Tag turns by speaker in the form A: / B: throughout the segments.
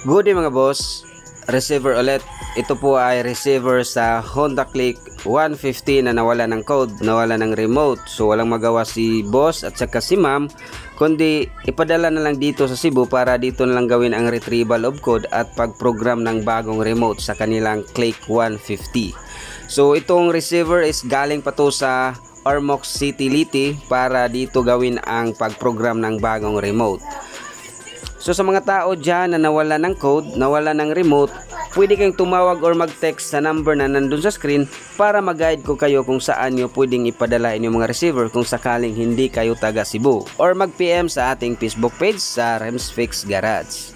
A: Good day mga boss, receiver ulit. Ito po ay receiver sa Honda Click 150 na nawala ng code, nawala ng remote. So walang magawa si boss at saka si ma'am, kundi ipadala na lang dito sa Cebu para dito na lang gawin ang retrieval of code at pag-program ng bagong remote sa kanilang Click 150. So itong receiver is galing pa to sa Ormoc City, Liti para dito gawin ang pag-program ng bagong remote. So sa mga tao dyan na nawala ng code, nawala ng remote, pwede kayong tumawag or mag-text sa number na nandun sa screen para mag-guide ko kayo kung saan nyo pwedeng ipadala inyong mga receiver kung sakaling hindi kayo taga Cebu. Or mag-PM sa ating Facebook page sa Rems Fix Garage.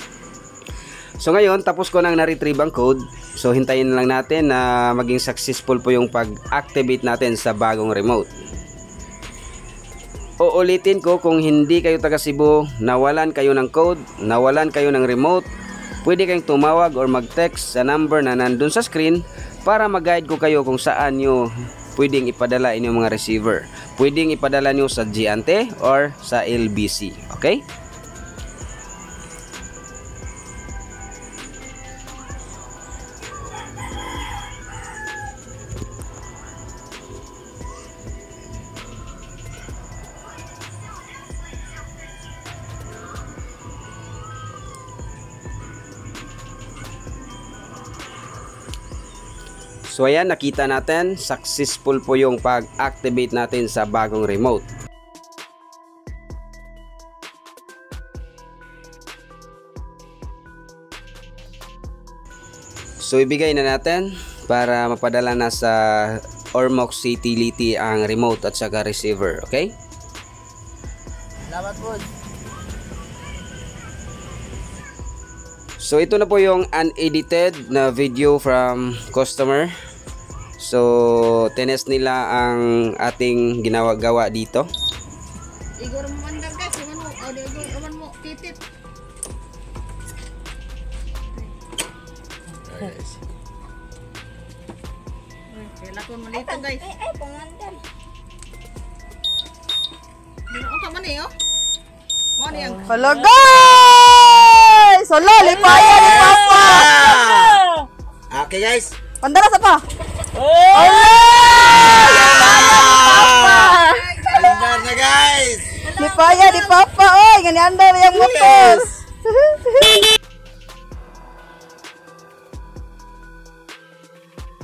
A: So ngayon, tapos ko nang na-retrieve ang code. So hintayin na lang natin na maging successful po yung pag-activate natin sa bagong remote. Uulitin ko, kung hindi kayo taga Cebu, nawalan kayo ng code, nawalan kayo ng remote, pwede kayong tumawag or mag-text sa number na nandun sa screen para mag-guide ko kayo kung saan nyo pwedeng ipadala inyong mga receiver. Pwedeng ipadala nyo sa Giante or sa LBC. Okay? So ayan, nakita natin, successful po yung pag-activate natin sa bagong remote. So ibigay na natin para mapadala na sa Ormoc City, Liti ang remote at saka receiver, okay?
B: Salamat po.
A: So ito na po yung unedited na video from customer. So tinest nila ang ating gawa dito.
B: Igor mo mandag guys, ano, Igor aman mo titit. Guys. Okay, lakon mo dito guys. Ay, pangandan. Ano ka man eh, oh? Mo niyang.
C: Hello guys! Hello, lipaya ni Papa!
D: Okay guys.
C: Pandara sa pa?
D: Oh!
C: Papa!
D: Andar na guys.
C: Lipaya ni Papa, oy! Ganyan andar yung motos!